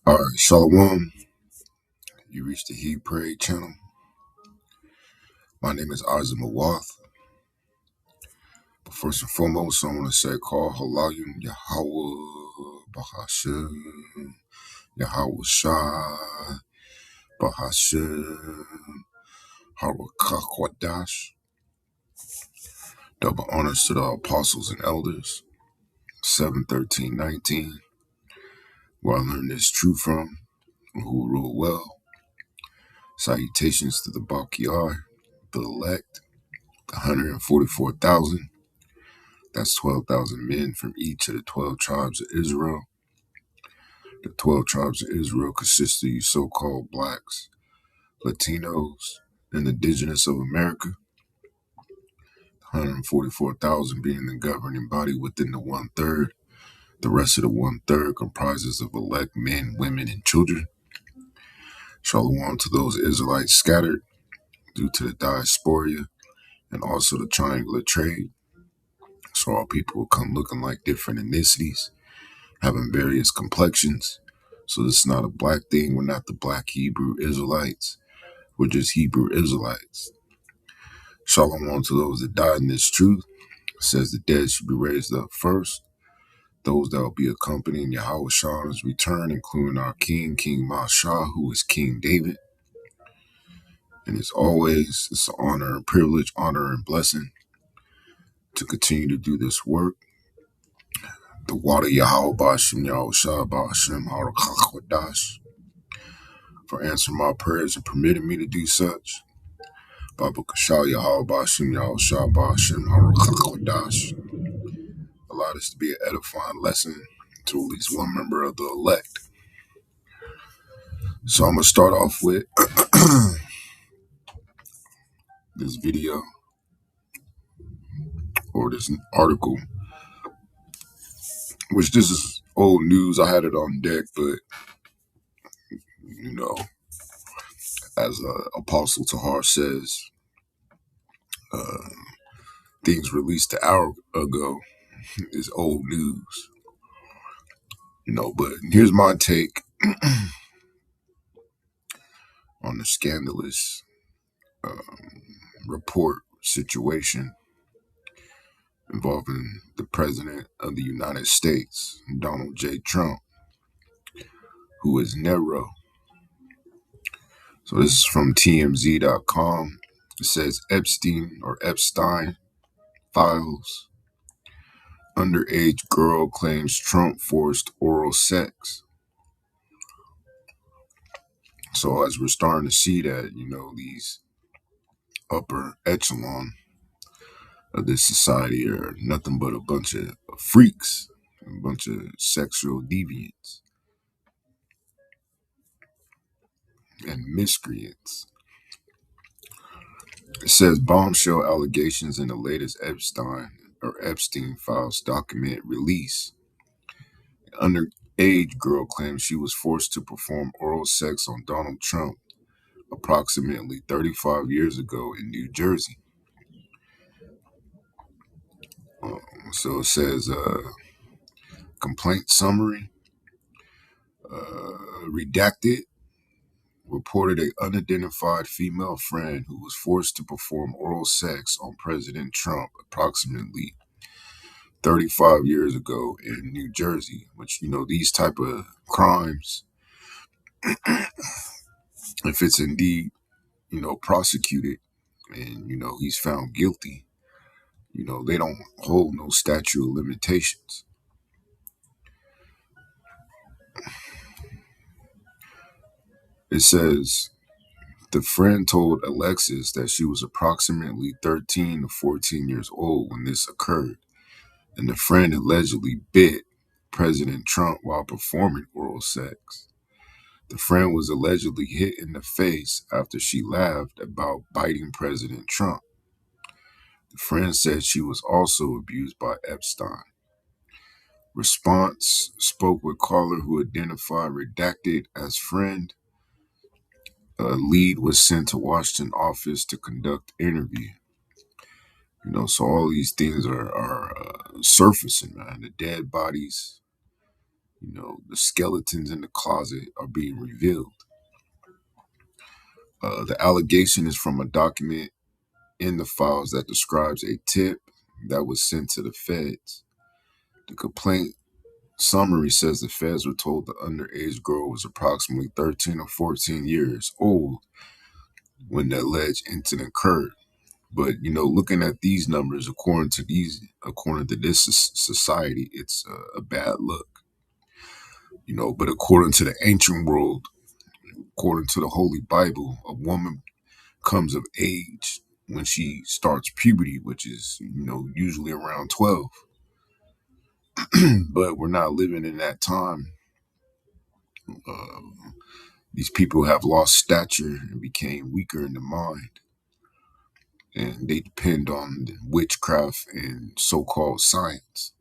All right, Shalom. You reached the He Pray channel. My name is Isaac Mawath. But first and foremost, I want to say, call Halayim Yahweh Bahashem Yahweh Shai Bahashem Harakakwadash. Double honors to the apostles and elders. 7:13:19, where I learned this truth from, who rule well. Salutations to the Bakiyar, the elect, the 144,000. That's 12,000 men from each of the 12 tribes of Israel. The 12 tribes of Israel consist of you so-called blacks, Latinos, and indigenous of America. 144,000 being the governing body within the one-third. The rest of the one-third comprises of elect men, women, and children. Shalom to those Israelites scattered due to the diaspora and also the triangular trade. So all people will come looking like different ethnicities, having various complexions. So this is not a black thing. We're not the black Hebrew Israelites. We're just Hebrew Israelites. Shalom to those that died in this truth. It says the dead should be raised up first. Those that will be accompanying Yahweh Shah's return, including our King, King Mashah, who is King David. And as always, it's an honor and privilege, honor and blessing to continue to do this work. The water Yahweh Ba'ashem Yahweh Shah Ba'ashem Harakakawadash, for answering my prayers and permitting me to do such. Baba Kashal Yahweh Ba'ashem Yahweh Shah Ba'ashem Harakakawadash. Allow this to be an edifying lesson to at least one member of the elect. So I'm going to start off with this video or this article, which this is old news. I had it on deck, but you know, as Apostle Tahar says, things released an hour ago is old news. You know, but here's my take on the scandalous report situation involving the President of the United States, Donald J. Trump, who is Nero. So this is from TMZ.com. It says Epstein files. Underage girl claims Trump forced oral sex. So as we're starting to see that, you know, these upper echelon of this society are nothing but a bunch of freaks, a bunch of sexual deviants and miscreants. It says bombshell allegations in the latest Epstein files document release. An underage girl claims she was forced to perform oral sex on Donald Trump approximately 35 years ago in New Jersey. So it says complaint summary, redacted, reported an unidentified female friend who was forced to perform oral sex on President Trump approximately 35 years ago in New Jersey, which, you know, these type of crimes, if it's indeed, you know, prosecuted and, you know, he's found guilty, you know, they don't hold no statute of limitations. It says the friend told Alexis that she was approximately 13 to 14 years old when this occurred, and the friend allegedly bit President Trump while performing oral sex. The friend was allegedly hit in the face after she laughed about biting President Trump. The friend said she was also abused by Epstein. Response spoke with caller who identified redacted as friend. A lead was sent to Washington office to conduct interview. You know, so all these things are surfacing, man. The dead bodies, The skeletons in the closet are being revealed. The allegation is from a document in the files that describes a tip that was sent to the feds. The complaint summary says the feds were told the underage girl was approximately 13 or 14 years old when the alleged incident occurred. But looking at these numbers, according to this society, it's a bad look. But according to the ancient world, according to the Holy Bible, a woman comes of age when she starts puberty, which is usually around 12. But we're not living in that time. These people have lost stature and became weaker in the mind, and they depend on witchcraft and so-called science.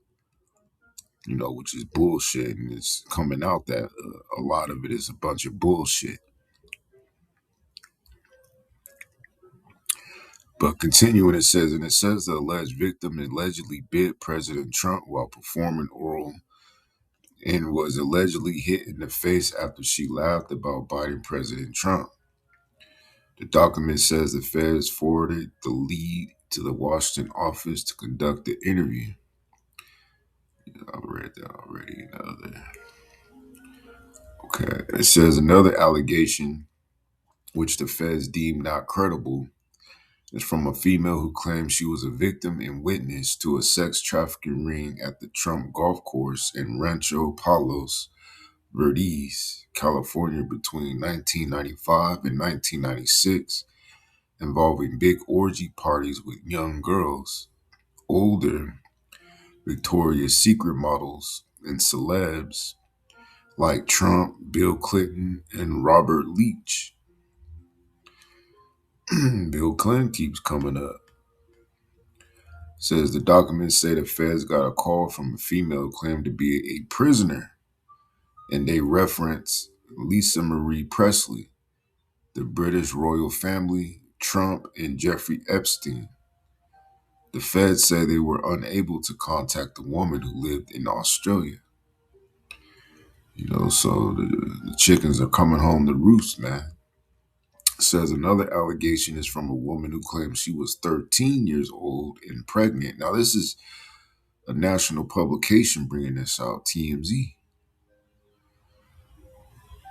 Which is bullshit, and it's coming out that a lot of it is a bunch of bullshit. But continuing, it says the alleged victim allegedly bit President Trump while performing oral and was allegedly hit in the face after she laughed about biting President Trump. The document says the feds forwarded the lead to the Washington office to conduct the interview. I read that already. Okay. It says another allegation, which the feds deemed not credible, is from a female who claimed she was a victim and witness to a sex trafficking ring at the Trump golf course in Rancho Palos Verdes, California between 1995 and 1996, involving big orgy parties with young girls, older Victoria's Secret models, and celebs like Trump, Bill Clinton, and Robert Leach. Bill Clinton keeps coming up. Says the documents say the feds got a call from a female who claimed to be a prisoner, and they reference Lisa Marie Presley, the British royal family, Trump, and Jeffrey Epstein. The feds say they were unable to contact the woman who lived in Australia. So the chickens are coming home to roost, man. Says another allegation is from a woman who claims she was 13 years old and pregnant. Now, this is a national publication bringing this out, TMZ.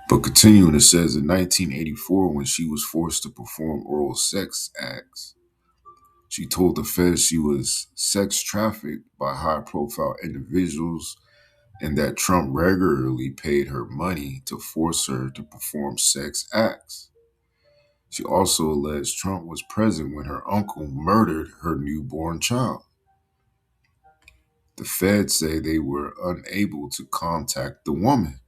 But continuing, it says in 1984, when she was forced to perform oral sex acts, she told the feds she was sex trafficked by high profile individuals and that Trump regularly paid her money to force her to perform sex acts. She also alleged Trump was present when her uncle murdered her newborn child. The feds say they were unable to contact the woman,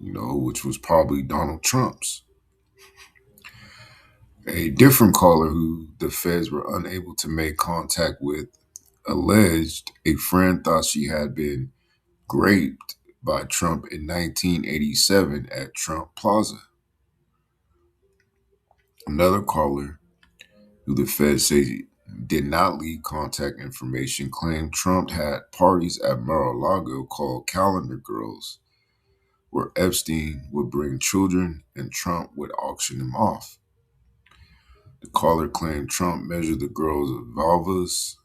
which was probably Donald Trump's. A different caller who the feds were unable to make contact with alleged a friend thought she had been raped by Trump in 1987 at Trump Plaza. Another caller, who the feds say did not leave contact information, claimed Trump had parties at Mar-a-Lago called Calendar Girls, where Epstein would bring children and Trump would auction them off. The caller claimed Trump measured the girls' vulvas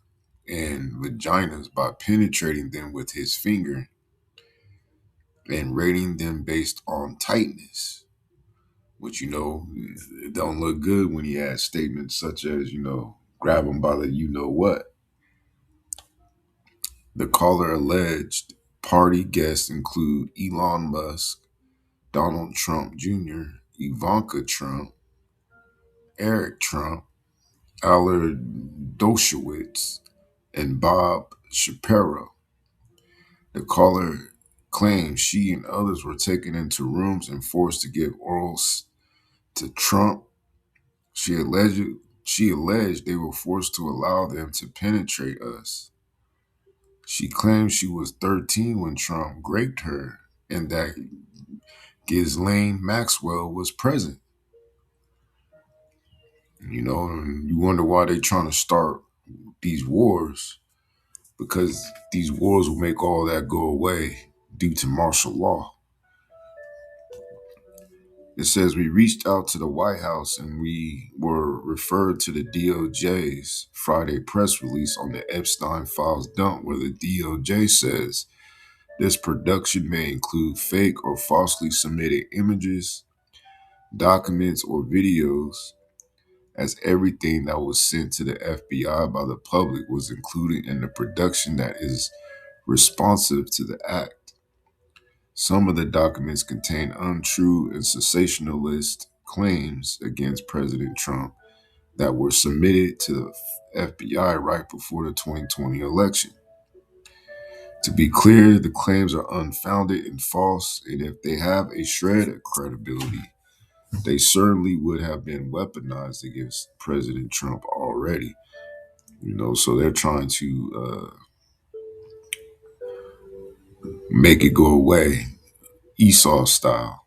and vaginas by penetrating them with his finger and rating them based on tightness, which, it don't look good when he has statements such as, grab them by the what. The caller alleged party guests include Elon Musk, Donald Trump Jr., Ivanka Trump, Eric Trump, Allard Doshowitz, and Bob Shapiro. The caller claimed she and others were taken into rooms and forced to give orals to Trump. She alleged they were forced to allow them to penetrate us. She claimed she was 13 when Trump raped her and that Ghislaine Maxwell was present. And you wonder why they trying to start these wars. because these wars will make all that go away due to martial law. It says we reached out to the White House and we were referred to the DOJ's Friday press release on the Epstein files dump, where the DOJ says this production may include fake or falsely submitted images, documents, or videos, as everything that was sent to the FBI by the public was included in the production that is responsive to the act. Some of the documents contain untrue and sensationalist claims against President Trump that were submitted to the FBI right before the 2020 election. To be clear, the claims are unfounded and false, and if they have a shred of credibility, they certainly would have been weaponized against President Trump already. So they're trying to make it go away, Esau style.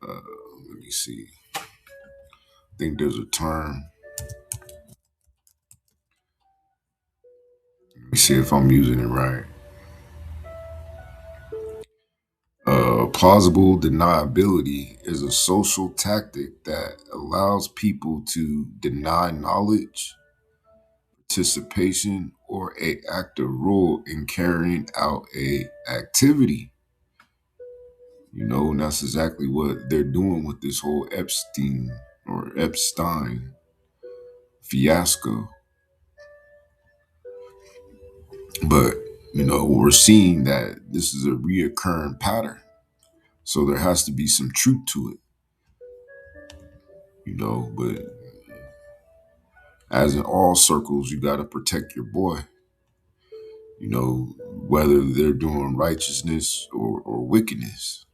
Let me see. I think there's a term. Let me see if I'm using it right. Plausible deniability is a social tactic that allows people to deny knowledge, participation, or a active role in carrying out a activity. And that's exactly what they're doing with this whole Epstein fiasco. But we're seeing that this is a reoccurring pattern. So there has to be some truth to it. But as in all circles, you got to protect your boy, whether they're doing righteousness or wickedness.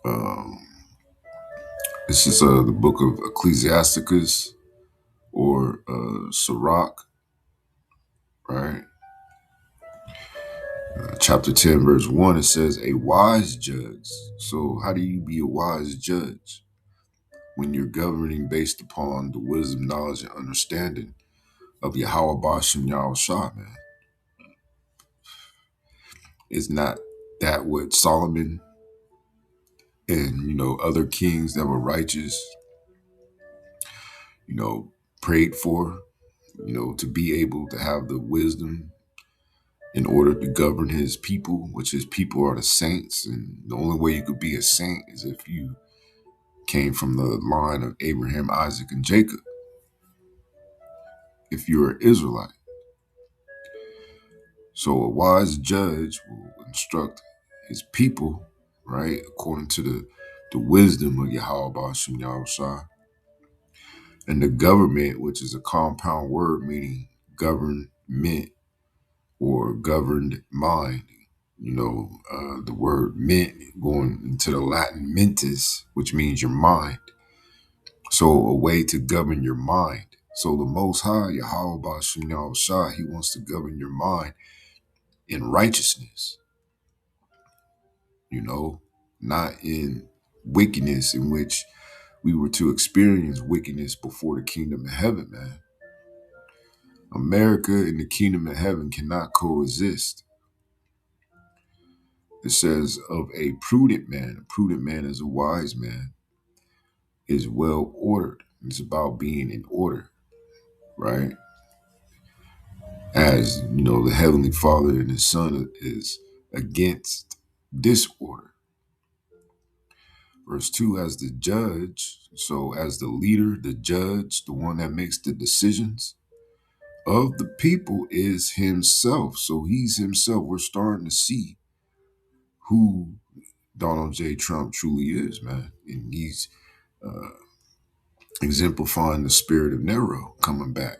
Um, this is the book of Ecclesiasticus, or Sirach, right? Chapter 10, verse 1, it says, a wise judge. So how do you be a wise judge? When you're governing based upon the wisdom, knowledge, and understanding of Yahweh Bashem Yahweh Shah, man. Is not that what Solomon and other kings that were righteous prayed for, to be able to have the wisdom in order to govern his people, which his people are the saints. And the only way you could be a saint is if you came from the line of Abraham, Isaac, and Jacob, if you're an Israelite. So a wise judge will instruct his people, right, according to the wisdom of Yahweh Bashem Yahweh Shah. And the government, which is a compound word meaning government or governed mind. The word ment going into the Latin mentis, which means your mind. So a way to govern your mind. So the Most High, Yahweh Bashem Yahweh Shah, he wants to govern your mind in righteousness, not in wickedness, in which we were to experience wickedness before the kingdom of heaven, man. America and the kingdom of heaven cannot coexist. It says of a prudent man is a wise man, is well ordered. It's about being in order, right? As the Heavenly Father and His Son is against disorder. Verse 2, as the judge, so as the leader, the judge, the one that makes the decisions of the people is himself. So he's himself. We're starting to see who Donald J. Trump truly is, man. And he's exemplifying the spirit of Nero coming back.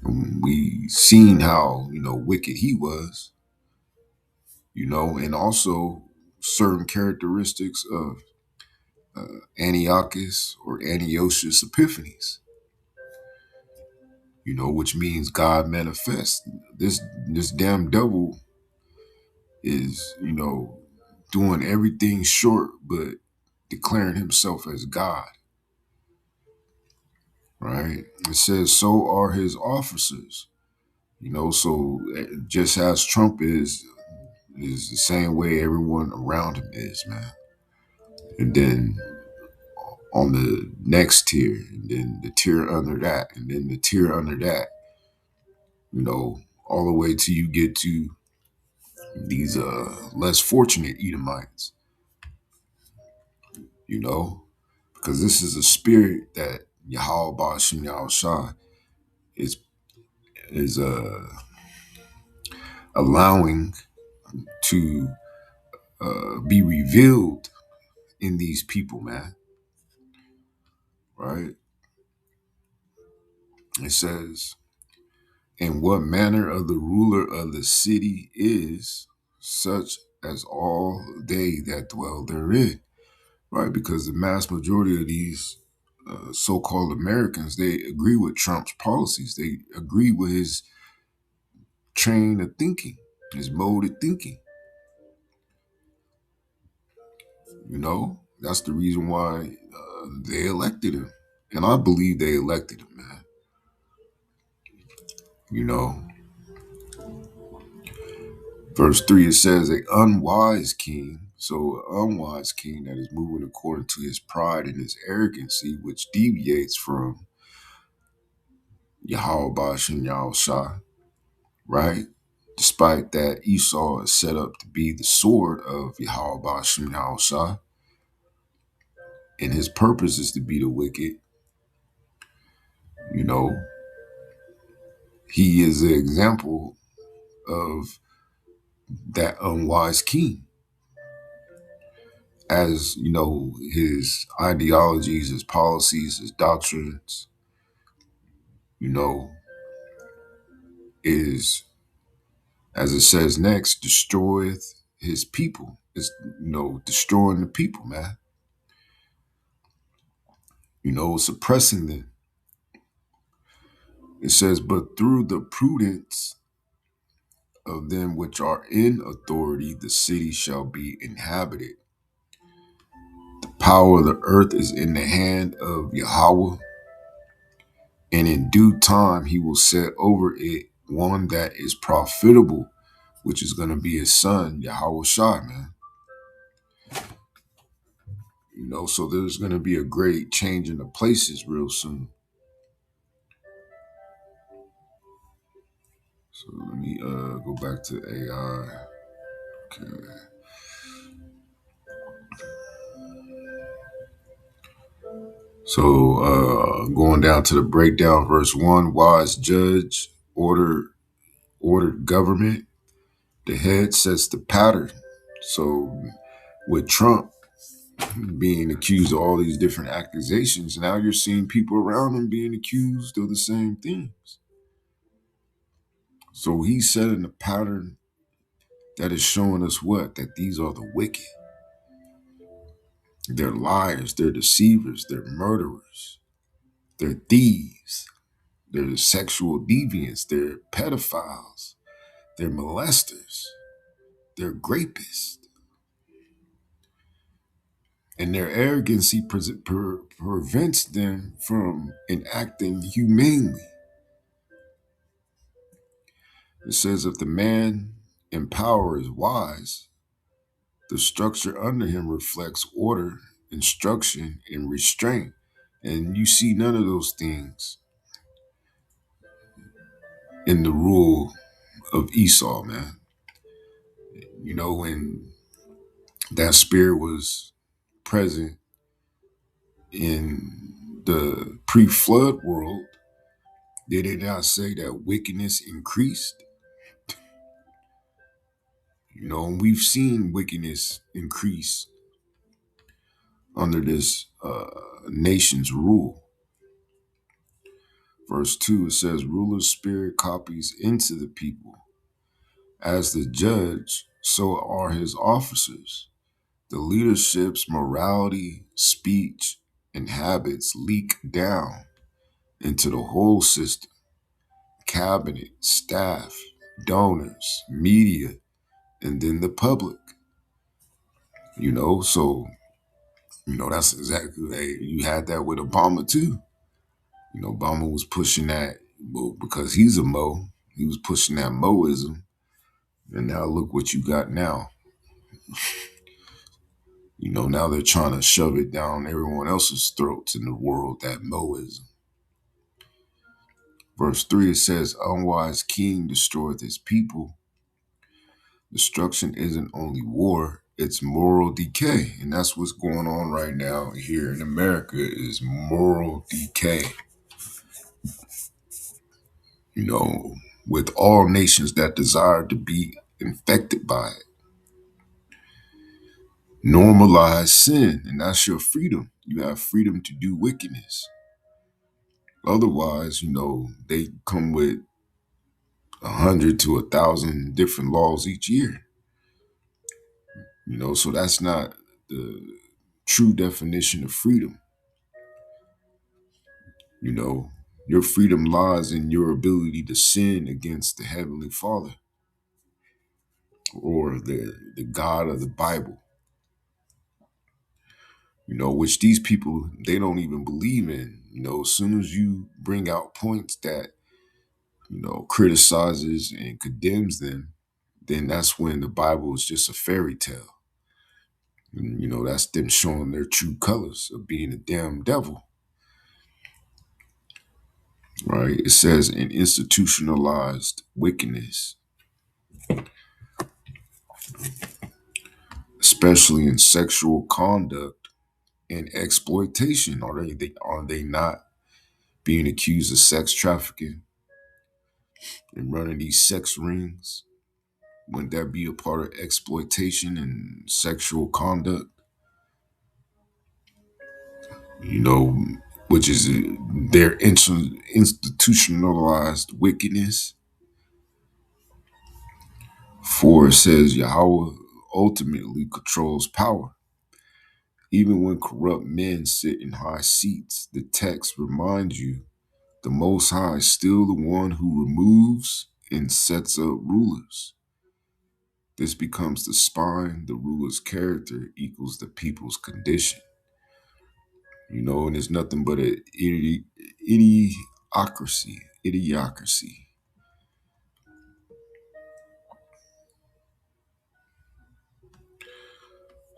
And we seen how, wicked he was, and also certain characteristics of Antiochus or Antiochus Epiphanes, which means God manifest. This damn devil is, doing everything short, but declaring himself as God, right? It says, so are his officers. So just as Trump is the same way everyone around him is, man. And then on the next tier, and then the tier under that, and then the tier under that, all the way till you get to these less fortunate Edomites, you know, because this is a spirit that Yahweh Bashim Yahushua is is allowing to be revealed in these people, man. Right? It says, "And what manner of the ruler of the city is such as all they that dwell therein." Right? Because the mass majority of these so-called Americans, they agree with Trump's policies. They agree with his train of thinking, his mode of thinking. That's the reason why they elected him. And I believe they elected him, man. You know, Verse 3, it says, "A unwise king," so an unwise king that is moving according to his pride and his arrogancy, which deviates from Yahweh Bashim Yahushua, right? Despite that Esau is set up to be the sword of Yahweh Bashim Yahushua, and his purpose is to be the wicked, you know, he is an example of that unwise king. As his ideologies, his policies, his doctrines, you know, is, as it says next, destroyeth his people. It's, destroying the people, man. Suppressing them. It says, "But through the prudence of them which are in authority, the city shall be inhabited. The power of the earth is in the hand of Yahweh, and in due time he will set over it one that is profitable," which is going to be his son, Yahweh Shai, man. So there's going to be a great change in the places real soon. So let me go back to AI. Okay. So going down to the breakdown, verse 1, "Wise judge, ordered government. The head sets the pattern." So with Trump being accused of all these different accusations, now you're seeing people around him being accused of the same things. So he's setting a pattern that is showing us what? That these are the wicked. They're liars, they're deceivers, they're murderers, they're thieves, they're sexual deviants, they're pedophiles, they're molesters, they're grapists. And their arrogancy prevents them from enacting humanely. It says, "If the man in power is wise, the structure under him reflects order, instruction, and restraint." And you see none of those things in the rule of Esau, man. When that spirit was present in the pre-flood world, did it not say that wickedness increased? And we've seen wickedness increase under this nation's rule. Verse 2, it says, "Ruler's spirit copies into the people. As the judge, so are his officers. The leadership's morality, speech, and habits leak down into the whole system: cabinet, staff, donors, media, and then the public." So that's exactly, you had that with Obama too. Obama was pushing that, well, because he's a Mo. He was pushing that Moism, and now look what you got now. Now they're trying to shove it down everyone else's throats in the world, that Moism. Verse 3, it says, unwise king destroyeth his people. Destruction isn't only war, it's moral decay. And that's what's going on right now here in America is moral decay. With all nations that desire to be infected by it. Normalize sin, and that's your freedom. You have freedom to do wickedness. Otherwise, they come with 100 to 1,000 different laws each year. So that's not the true definition of freedom. Your freedom lies in your ability to sin against the Heavenly Father or the God of the Bible, which these people, they don't even believe in. As soon as you bring out points that, criticizes and condemns them, then that's when the Bible is just a fairy tale. And, that's them showing their true colors of being a damn devil, right? It says in institutionalized wickedness, especially in sexual conduct and exploitation. Are they not being accused of sex trafficking and running these sex rings? Wouldn't that be a part of exploitation and sexual conduct? You know, which is their institutionalized wickedness. For it says Yahweh ultimately controls power. Even when corrupt men sit in high seats, the text reminds you the Most High is still the one who removes and sets up rulers. This becomes the spine. The ruler's character equals the people's condition. And it's nothing but an idiocracy. Idiocracy.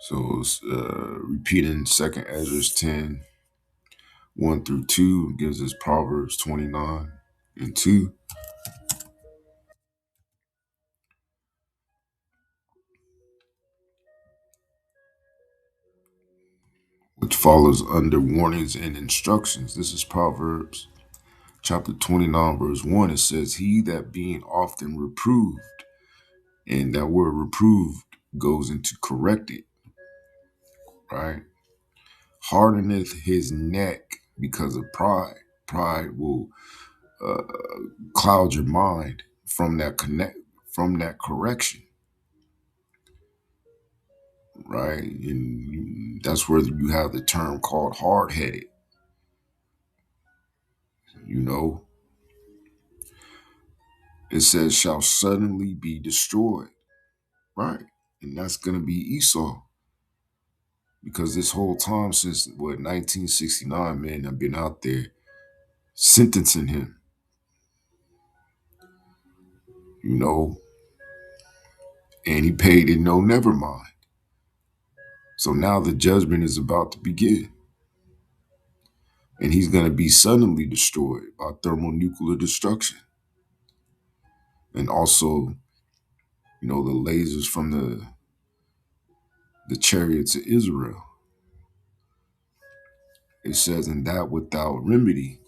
So repeating 2nd Ezra 10, 1 through 2 gives us Proverbs 29 and 2. Which follows under warnings and instructions. This is Proverbs chapter 29, verse 1. It says, he that being often reproved, and that word reproved goes into corrected, right? Hardeneth his neck because of pride. Pride will uh, cloud your mind from that correction, right? And that's where you have the term called hard-headed. It says shall suddenly be destroyed, right? And that's gonna be Esau, because this whole time since 1969, man, I've been out there sentencing him, you know, and he paid it no never mind. So now the judgment is about to begin. And he's going to be suddenly destroyed by thermonuclear destruction. And also, the lasers from the chariots of Israel. It says, and that without remedy.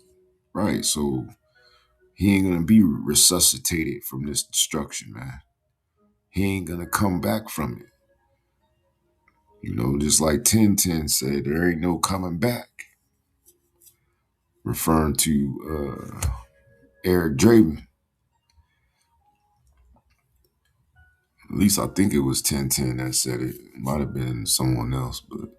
Right. So he ain't going to be resuscitated from this destruction, man. He ain't going to come back from it. Just like 1010 said, there ain't no coming back. Referring to Eric Draven. At least I think it was 1010 that said it. It might have been someone else, but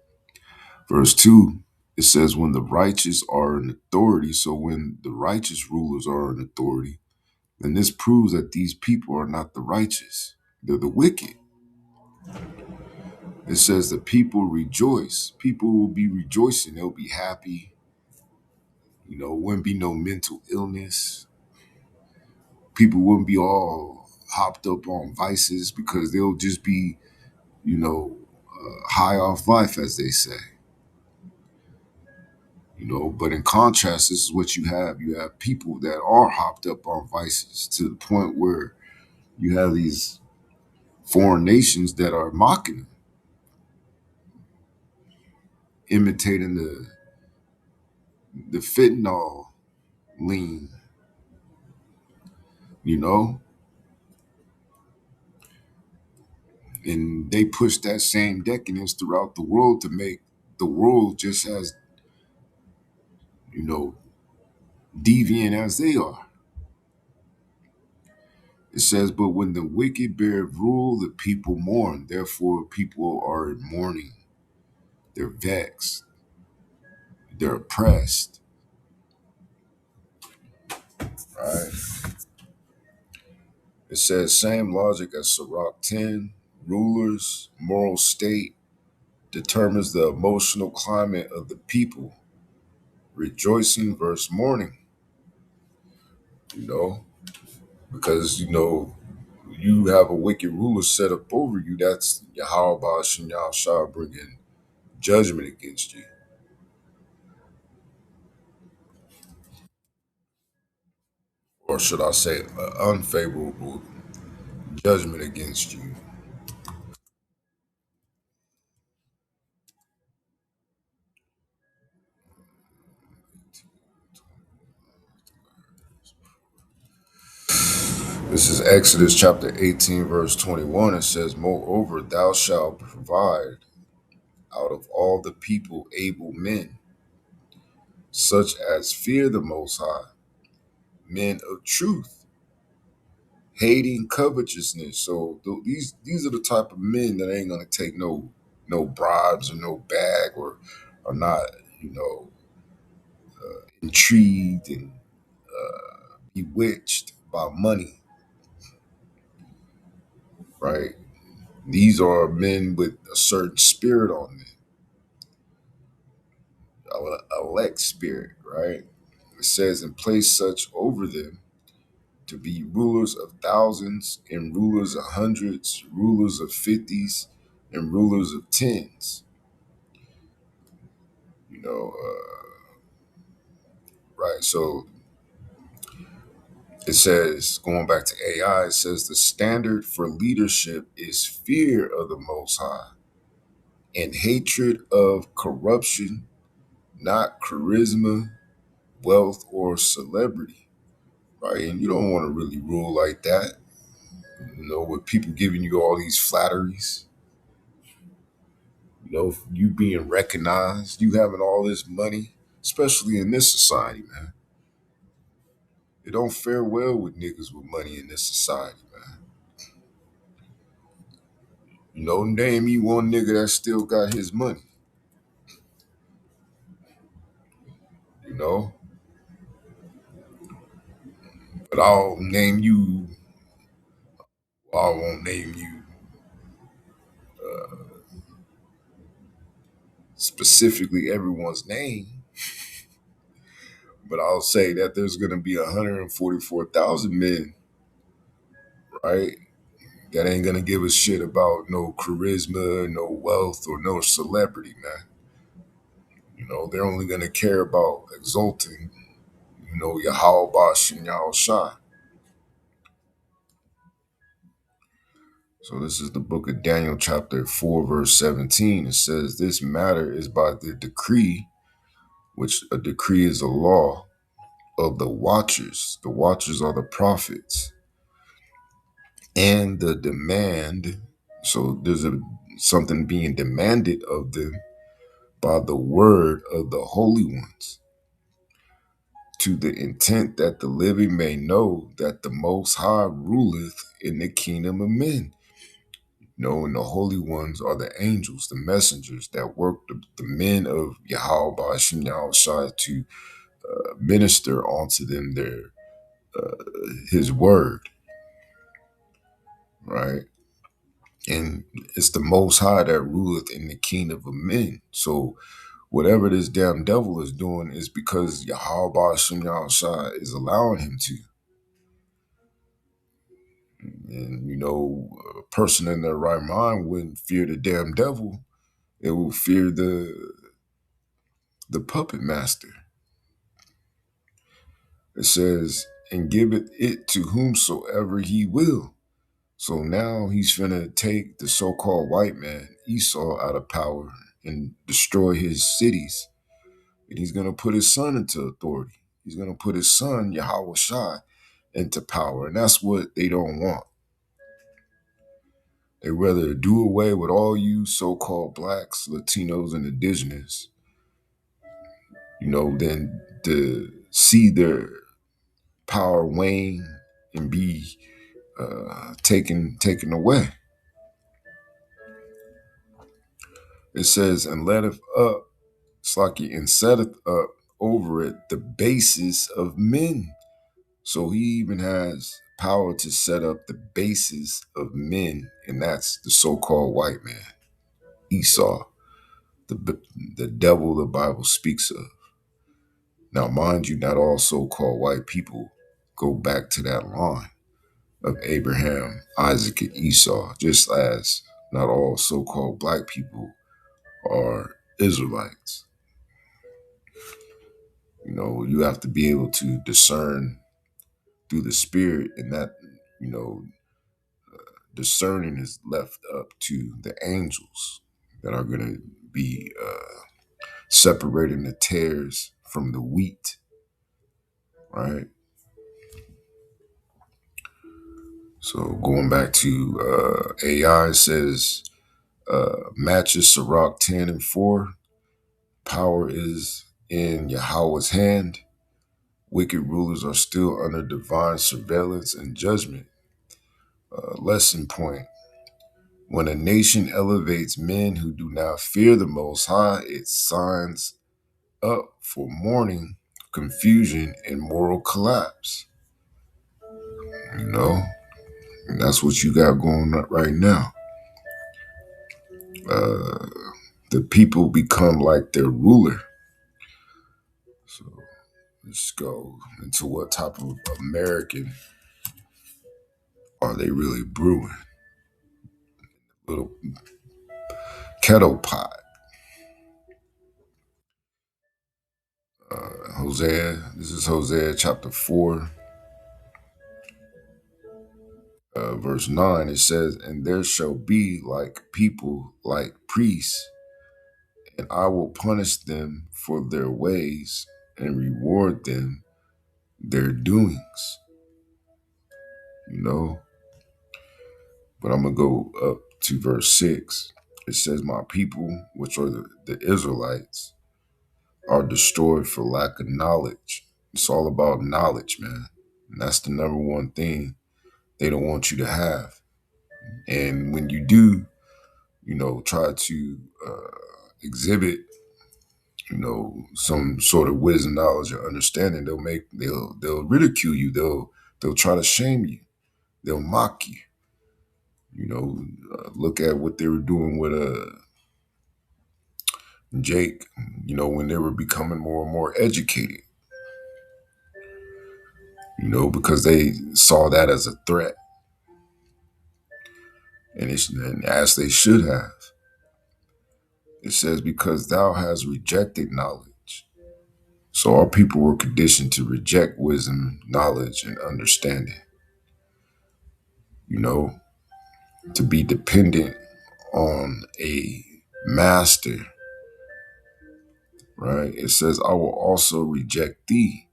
verse 2, it says, when the righteous are in authority, so when the righteous rulers are in authority, then this proves that these people are not the righteous. They're the wicked. It says the people rejoice. People will be rejoicing. They'll be happy. Wouldn't be no mental illness. People wouldn't be all hopped up on vices because they'll just be, you know, high off life, as they say. But in contrast, this is what you have. You have people that are hopped up on vices to the point where you have these foreign nations that are mocking them, imitating the fentanyl lean, you know, and they push that same decadence throughout the world to make the world just as, you know, deviant as they are. It says, but when the wicked bear rule, the people mourn. Therefore, people are in mourning. They're vexed. They're oppressed. Right? It says, same logic as Sirach 10. Rulers, moral state determines the emotional climate of the people. Rejoicing versus mourning, you know, because, you have a wicked ruler set up over you. That's Yahweh Shem Shah bringing judgment against you. Or should I say, unfavorable judgment against you. This is Exodus chapter 18, verse 21. It says, moreover, thou shalt provide out of all the people able men, such as fear the Most High, men of truth, hating covetousness. So these are the type of men that ain't gonna take no bribes or no bag, or are not, you know, intrigued and bewitched by money, right? These are men with a certain spirit on them, elect spirit, right? It says, and place such over them to be rulers of thousands and rulers of hundreds, rulers of fifties and rulers of tens. You know, right? So it says, going back to AI, it says the standard for leadership is fear of the Most High and hatred of corruption, not charisma, wealth, or celebrity, right? And you don't want to really rule like that, with people giving you all these flatteries, you being recognized, you having all this money, especially in this society, man. It don't fare well with niggas with money in this society, man. Name me one nigga that still got his money, you know? But I won't name you specifically everyone's name, but I'll say that there's going to be 144,000 men, right? That ain't going to give a shit about no charisma, no wealth, or no celebrity, man. They're only going to care about exalting, Yahweh Bash and Yahweh Shai. So this is the book of Daniel, chapter 4, verse 17. It says, this matter is by the decree, which a decree is a law of the watchers. The watchers are the prophets. And the demand, so there's something being demanded of them by the word of the holy ones, to the intent that the living may know that the Most High ruleth in the kingdom of men. And the holy ones are the angels, the messengers that work the men of Yahweh Ba'ashim Yahweh Shai to minister unto them his word, right? And it's the Most High that ruleth in the kingdom of men. So Whatever this damn devil is doing is because Yahweh Shem Shai is allowing him to. And a person in their right mind wouldn't fear the damn devil. It will fear the puppet master. It says, and giveth it to whomsoever he will. So now he's finna take the so-called white man, Esau, out of power and destroy his cities. And he's gonna put his son into authority. He's gonna put his son, Yahweh Shai, into power. And that's what they don't want. They rather do away with all you so-called blacks, Latinos, and indigenous, than to see their power wane and be taken away. It says, and letteth up, Slaki, and setteth up over it the basis of men. So he even has power to set up the basis of men, and that's the so-called white man, Esau, the devil the Bible speaks of. Now, mind you, not all so-called white people go back to that line of Abraham, Isaac, and Esau, just as not all so-called black people are Israelites. You have to be able to discern through the spirit, and that, discerning is left up to the angels that are going to be separating the tares from the wheat, right? So going back to AI, says matches Sirach 10 and 4. Power is in Yahweh's hand. Wicked rulers are still under divine surveillance and judgment. Lesson point. When a nation elevates men who do not fear the Most High, it signs up for mourning, confusion, and moral collapse. And that's what you got going on right now. The people become like their ruler. So let's go into what type of American are they really brewing? Little kettle pot. Hosea, this is Hosea chapter 4, verse 9. It says, and there shall be like people, like priests, and I will punish them for their ways and reward them their doings. But I'm going to go up to verse 6. It says, my people, which are the Israelites, are destroyed for lack of knowledge. It's all about knowledge, man. And that's the number one thing they don't want you to have. And when you do, try to exhibit, some sort of wisdom, knowledge, or understanding, they'll ridicule you. They'll try to shame you. They'll mock you. Look at what they were doing with Jake. When they were becoming more and more educated. Because they saw that as a threat, and as they should have. It says, because thou hast rejected knowledge. So our people were conditioned to reject wisdom, knowledge, and understanding. To be dependent on a master, right? It says, I will also reject thee,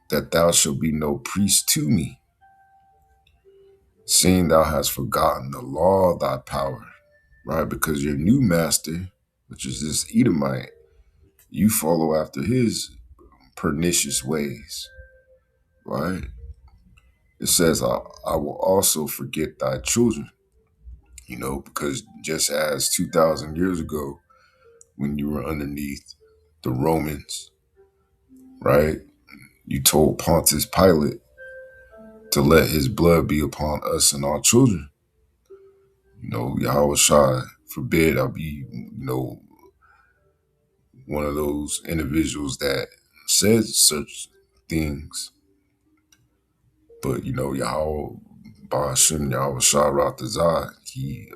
that thou shalt be no priest to me, seeing thou hast forgotten the law of thy power, right? Because your new master, which is this Edomite, you follow after his pernicious ways, right? It says, I will also forget thy children, because just as 2,000 years ago, when you were underneath the Romans, right? You told Pontius Pilate to let his blood be upon us and our children. Yahweh Shai forbid I be, one of those individuals that said such things. But Yahweh Ba'ashem Yahweh Shah he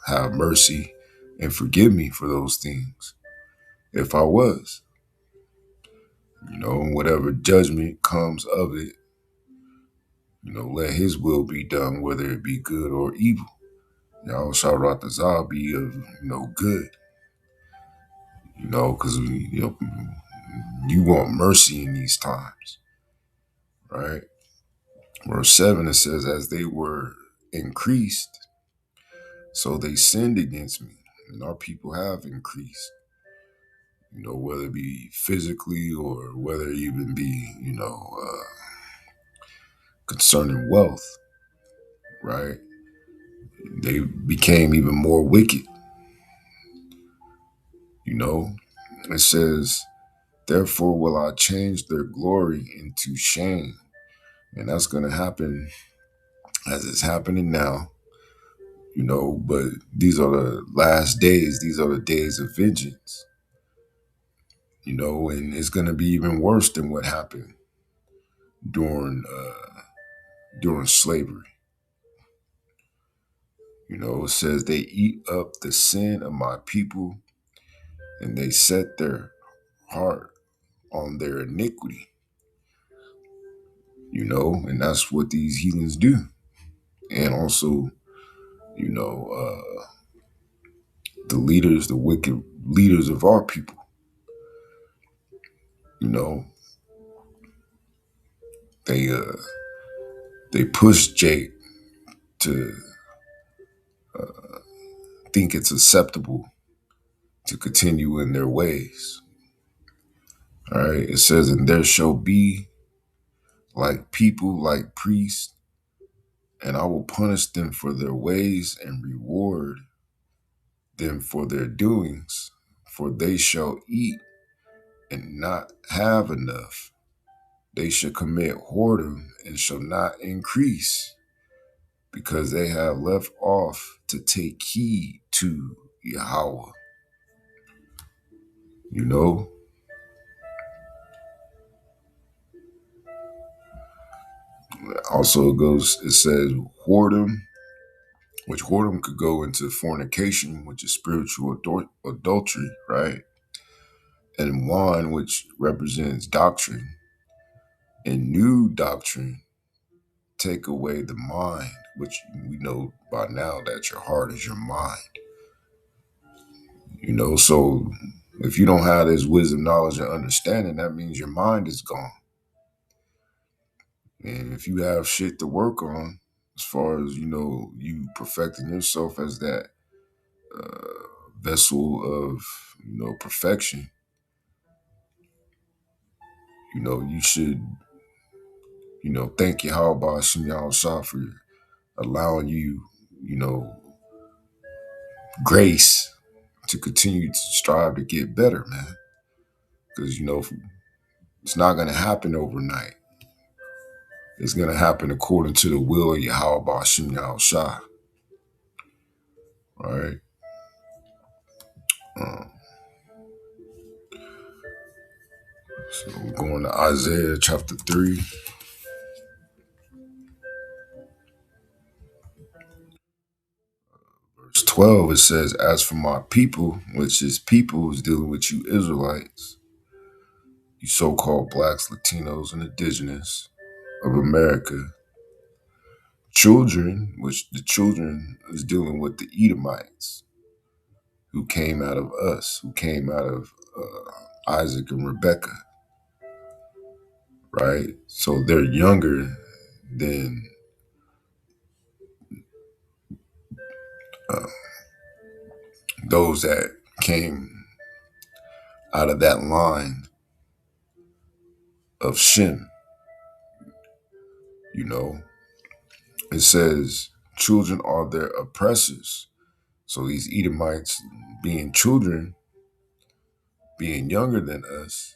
have mercy and forgive me for those things. If I was, whatever judgment comes of it, let his will be done, whether it be good or evil. Yahweh Shah be of good, because you want mercy in these times, right? Verse 7, it says, as they were increased, so they sinned against me. And our people have increased, whether it be physically or whether it even be, concerning wealth, right? They became even more wicked, It says, therefore will I change their glory into shame. And that's going to happen as it's happening now, but these are the last days. These are the days of vengeance, and it's going to be even worse than what happened during slavery. It says they eat up the sin of my people and they set their heart on their iniquity, and that's what these heathens do. And also, the leaders, the wicked leaders of our people, you know, they push Jake to think it's acceptable to continue in their ways. All right. It says, and there shall be like people, like priests, and I will punish them for their ways and reward them for their doings, for they shall eat and not have enough. They shall commit whoredom and shall not increase, because they have left off to take heed to Yahweh. You know, also it says whoredom, which whoredom could go into fornication, which is spiritual adultery, right? And wine, which represents doctrine, and new doctrine take away the mind, which we know by now that your heart is your mind. So if you don't have this wisdom, knowledge, and understanding, that means your mind is gone. And if you have shit to work on, as far as, you perfecting yourself as that vessel of, perfection, you should, thank Yahweh Ba'ashem Yahweh for allowing you, grace to continue to strive to get better, man. Because, it's not going to happen overnight. It's going to happen according to the will of Yahweh Ba'ashem Yahweh. All right. So we're going to Isaiah chapter 3. Verse 12, it says, as for my people, which is people is dealing with you Israelites, you so-called blacks, Latinos, and indigenous of America, children, which the children is dealing with the Edomites, who came out of us, who came out of Isaac and Rebekah, right? So they're younger than those that came out of that line of Shem. It says children are their oppressors. So these Edomites, being children, being younger than us,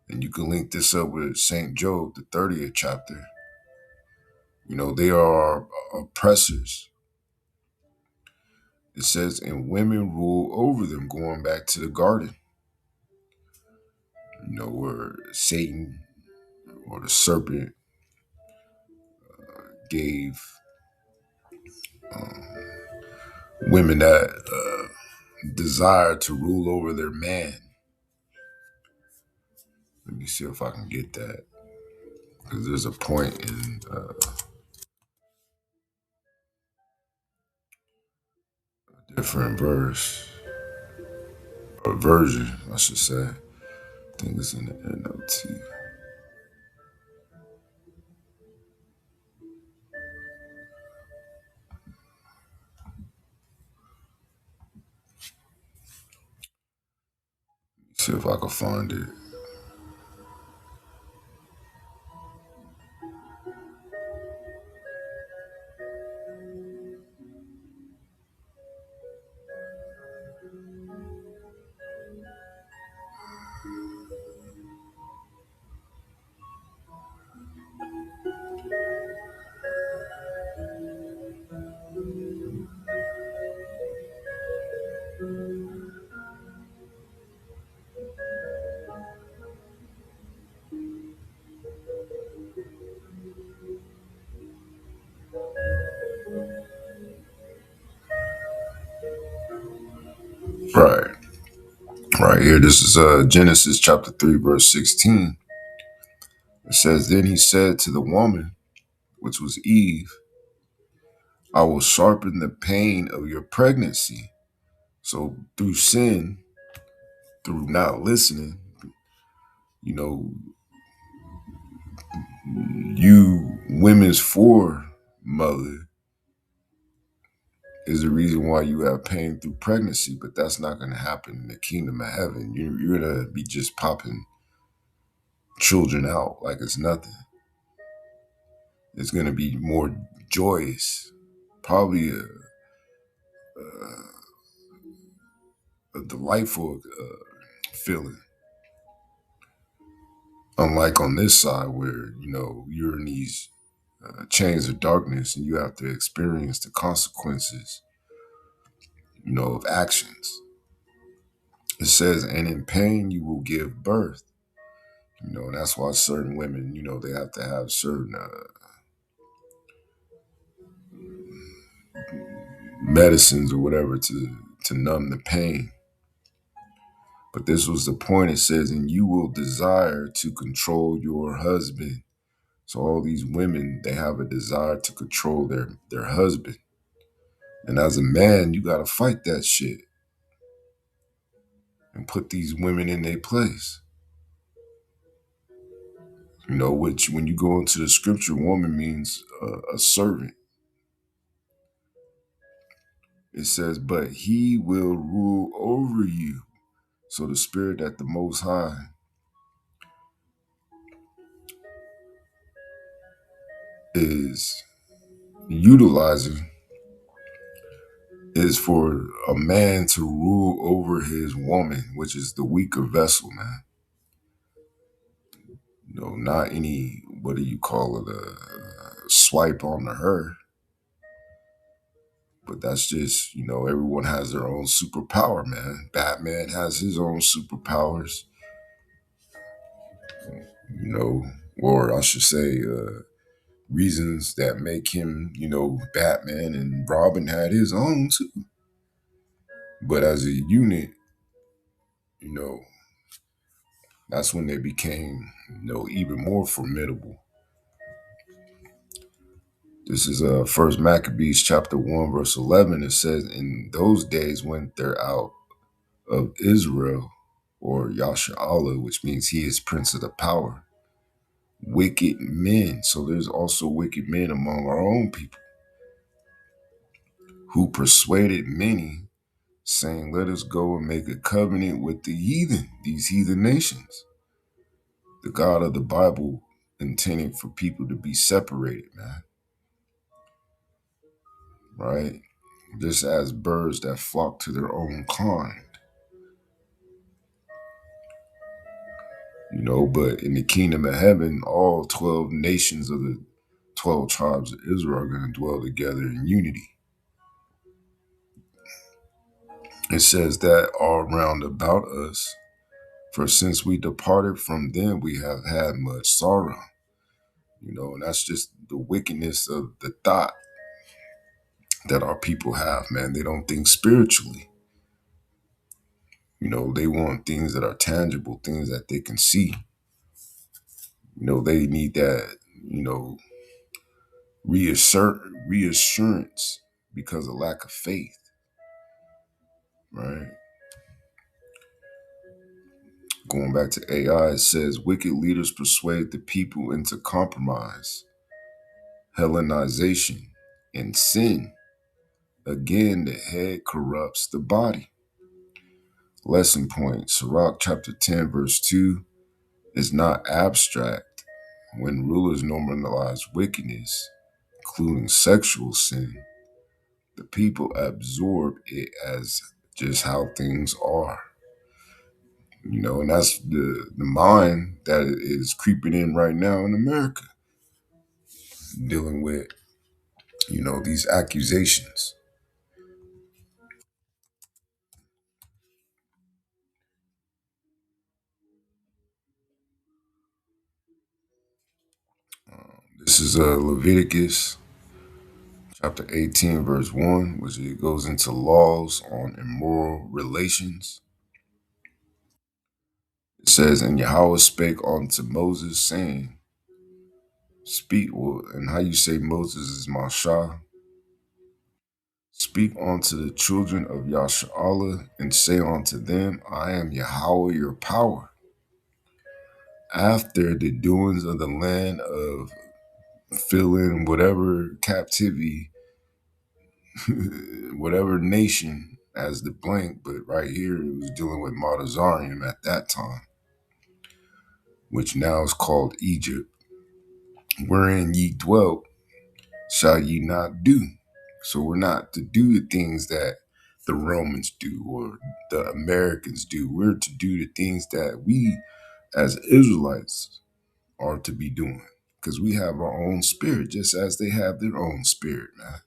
and you can link this up with St. Job, the 30th chapter, they are our oppressors. It says, and women rule over them, going back to the garden. where Satan or the serpent gave women that desire to rule over their man. Let me see if I can get that, because there's a point in a different verse, or version, I should say. I think it's in the NLT. See if I can find it. Right, right here. This is Genesis chapter 3, verse 16. It says, "Then he said to the woman, which was Eve, I will sharpen the pain of your pregnancy." So through sin, through not listening, you know, you women's foremother is the reason why you have pain through pregnancy, but that's not going to happen in the kingdom of heaven. You're going to be just popping children out like it's nothing. It's going to be more joyous, probably a delightful feeling. Unlike on this side where, you're in these chains of darkness and you have to experience the consequences, of actions. It says, and in pain you will give birth. And that's why certain women, they have to have certain medicines or whatever to numb the pain. But this was the point. It says, and you will desire to control your husband. So all these women, they have a desire to control their husband. And as a man, you got to fight that shit and put these women in their place. Which when you go into the scripture, woman means a servant. It says, but he will rule over you. So the spirit that the Most High is utilizing is for a man to rule over his woman, which is the weaker vessel, man. Not any, what do you call it, a swipe on her. But that's just, everyone has their own superpower, man. Batman has his own superpowers, or I should say, reasons that make him, Batman, and Robin had his own too. But as a unit, you know, that's when they became, even more formidable. This is First Maccabees chapter 1, verse 11. It says, in those days went there out of Israel, or Yasha'Allah, which means he is prince of the power, wicked men. So there's also wicked men among our own people who persuaded many, saying, let us go and make a covenant with the heathen, these heathen nations. The God of the Bible intended for people to be separated, man. Right? Just as birds that flock to their own kind. But in the kingdom of heaven, all 12 nations of the 12 tribes of Israel are going to dwell together in unity. It says that all round about us, For since we departed from them, we have had much sorrow. And that's just the wickedness of the thought that our people have, man. They don't think spiritually. They want things that are tangible, things that they can see. They need that, reassurance because of lack of faith, right? Going back to AI, it says wicked leaders persuade the people into compromise, Hellenization, and sin. Again, the head corrupts the body. Lesson point, Sirach chapter 10, verse 2 is not abstract. When rulers normalize wickedness, including sexual sin, the people absorb it as just how things are. And that's the mind that is creeping in right now in America, dealing with, these accusations. This is Leviticus chapter 18, verse 1, which it goes into laws on immoral relations. It says, and Yahweh spake unto Moses, saying, speak, and how you say Moses is Mashah, speak unto the children of Yasharallah, and say unto them, I am Yahweh your power. After the doings of the land of filling whatever captivity, whatever nation as the blank, but right here it was dealing with Mardazarium at that time, which now is called Egypt, wherein ye dwelt, shall ye not do. So we're not to do the things that the Romans do or the Americans do. We're to do the things that we as Israelites are to be doing, because we have our own spirit, just as they have their own spirit, man.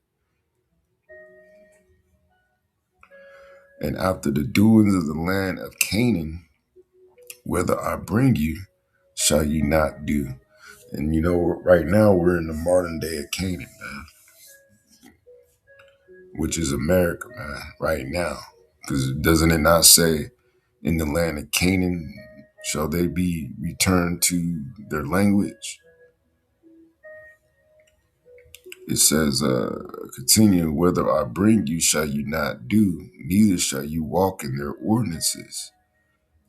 And after the doings of the land of Canaan, whither I bring you, shall ye not do. And right now we're in the modern day of Canaan, man, which is America, man, right now. Because doesn't it not say, in the land of Canaan shall they be returned to their language? It says, continue, whether I bring you shall you not do, neither shall you walk in their ordinances.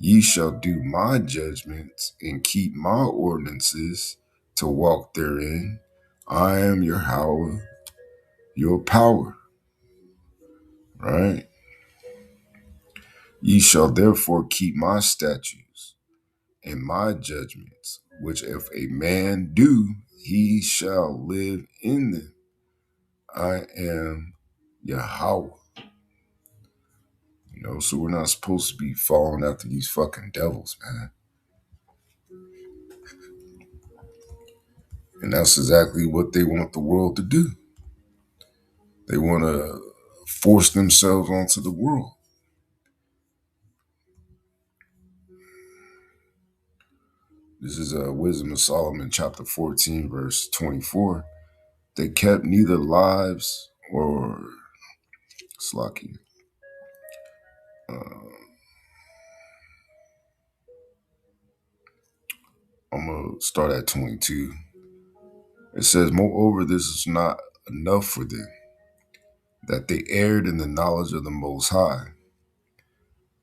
Ye shall do my judgments and keep my ordinances to walk therein. I am your Yahweh, your power, right? Ye shall therefore keep my statutes and my judgments, which if a man do, he shall live in them. I am Yahweh. So we're not supposed to be following after these fucking devils, man. And that's exactly what they want the world to do. They want to force themselves onto the world. This is Wisdom of Solomon, chapter 14, verse 24. They kept neither lives or slaki. I'm going to start at 22. It says, moreover, this is not enough for them, that they erred in the knowledge of the Most High.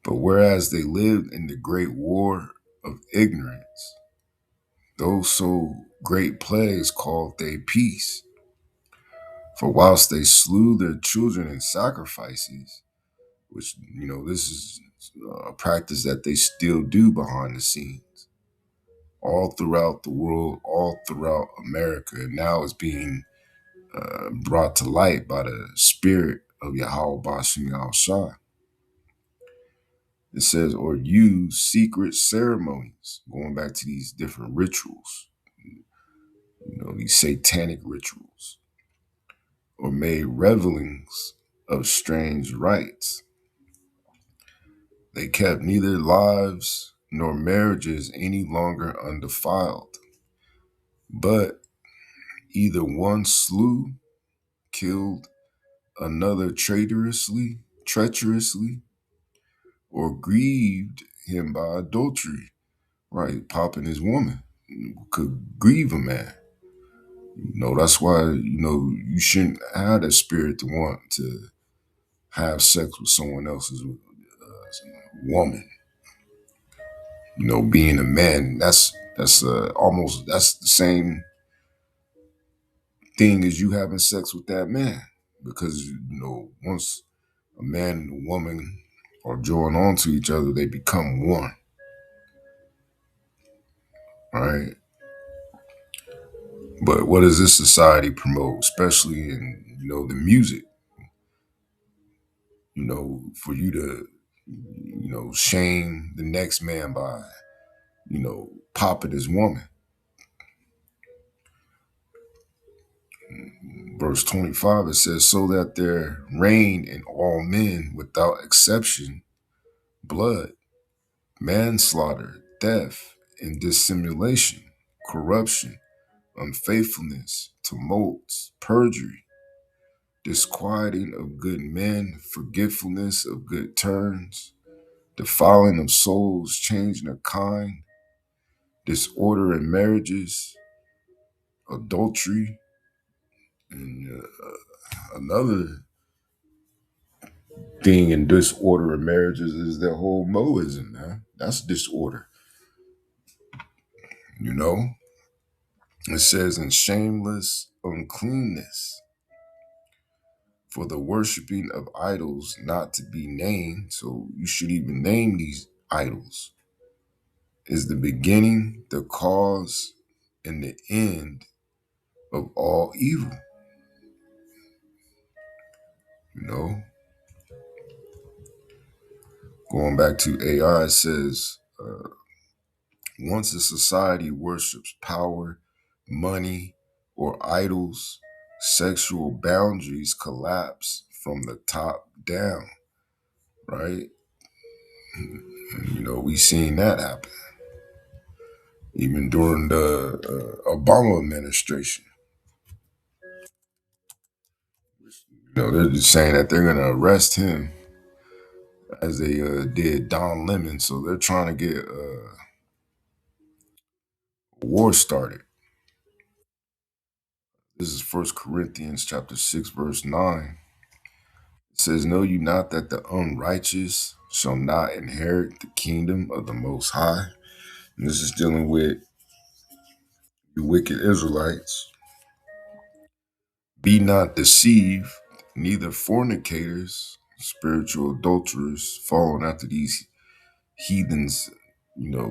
But whereas they lived in the great war of ignorance, those so great plagues called they peace. For whilst they slew their children in sacrifices, which, this is a practice that they still do behind the scenes, all throughout the world, all throughout America, and now it's being brought to light by the spirit of Yahweh Bashim Yahushua. It says, or use secret ceremonies, going back to these different rituals, these satanic rituals, or made revelings of strange rites. They kept neither lives nor marriages any longer undefiled, but either one slew, killed another treacherously, or grieved him by adultery, right? Popping his woman could grieve a man. That's why, you shouldn't have that spirit to want to have sex with someone else's woman. Being a man, that's the same thing as you having sex with that man. Because, once a man and a woman are joined onto each other, they become one, right? But what does this society promote, especially in, the music? For you to, shame the next man by, popping his woman. Verse 25, it says, so that there reign in all men without exception blood, manslaughter, theft, and dissimulation, corruption, unfaithfulness, tumults, perjury, disquieting of good men, forgetfulness of good turns, defiling of souls, changing of kind, disorder in marriages, adultery, and another thing in disorder in marriages is the whole Moism, man. That's disorder, you know? It says, in shameless uncleanness, for the worshiping of idols not to be named, so you should even name these idols, is the beginning, the cause, and the end of all evil. You know, going back to AI, it says, once a society worships power, money, or idols, sexual boundaries collapse from the top down, right? And, we seen that happen even during the Obama administration. They're just saying that they're going to arrest him as they did Don Lemon. So they're trying to get a war started. This is First Corinthians chapter 6, verse 9. It says, know you not that the unrighteous shall not inherit the kingdom of the Most High? And this is dealing with you wicked Israelites. Be not deceived, neither fornicators, spiritual adulterers, following after these heathens,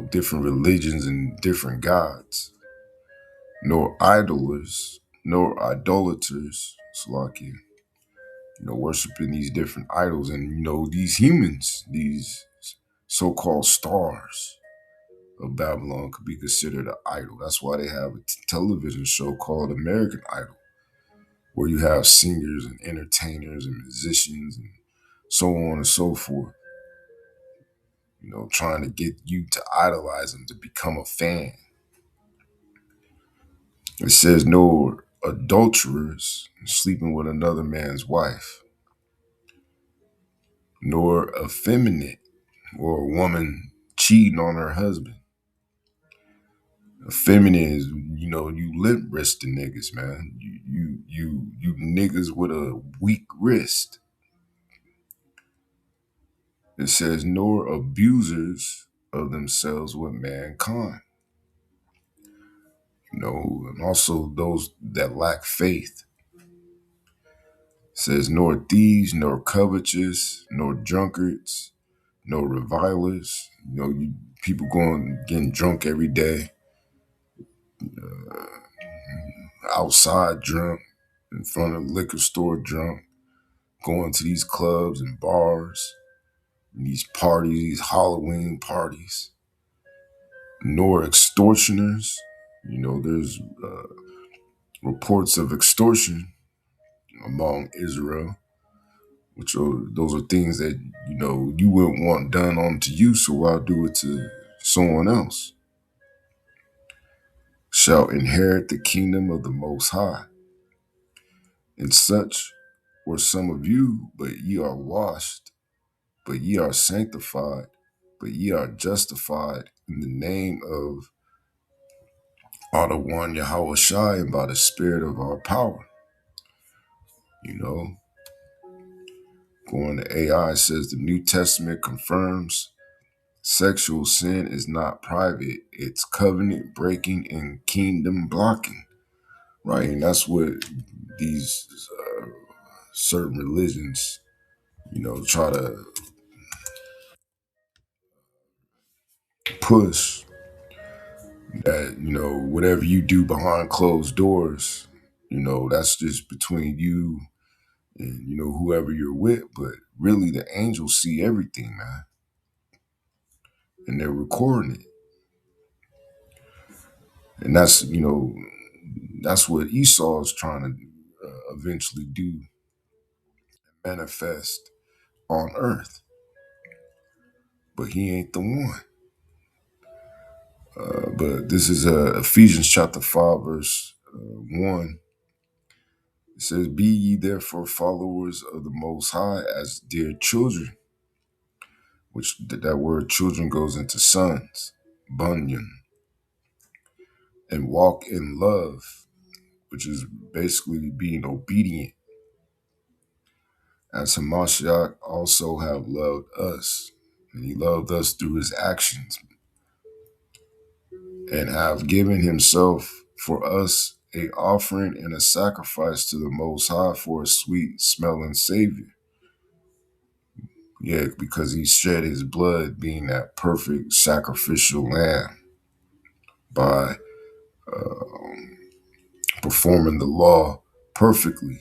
different religions and different gods, nor idlers, nor idolaters, Salakia, worshiping these different idols. And, these humans, these so-called stars of Babylon could be considered an idol. That's why they have a television show called American Idol, where you have singers and entertainers and musicians and so on and so forth, trying to get you to idolize them, to become a fan. It says, no adulterers sleeping with another man's wife, nor effeminate, or a woman cheating on her husband. Effeminate is, you limp wristed niggas, man. You niggas with a weak wrist. It says, nor abusers of themselves with mankind. And also those that lack faith. It says, nor thieves, nor covetous, nor drunkards, nor revilers. People getting drunk every day, outside drunk, in front of the liquor store drunk, going to these clubs and bars, and these parties, these Halloween parties. Nor extortioners. There's reports of extortion among Israel, those are things that you wouldn't want done onto you. So why do it to someone else, shall inherit the kingdom of the Most High. And such were some of you, but ye are washed, but ye are sanctified, but ye are justified in the name of our one Yahweh Shai and by the spirit of our power. You know, going to AI says the New Testament confirms sexual sin is not private, it's covenant breaking and kingdom blocking, right? And that's what these certain religions, try to push that, whatever you do behind closed doors, that's just between you and, whoever you're with. But really, the angels see everything, man, and they're recording it. And that's what Esau is trying to eventually do, manifest on earth. But he ain't the one. But this is Ephesians chapter 5, verse 1. It says, be ye therefore followers of the Most High as dear children, which that word children goes into sons, bunyan, and walk in love, which is basically being obedient, as Hamashiach also have loved us, and he loved us through his actions, and have given himself for us a offering and a sacrifice to the Most High for a sweet smelling Savior. Yeah, because he shed his blood, being that perfect sacrificial lamb, by performing the law perfectly.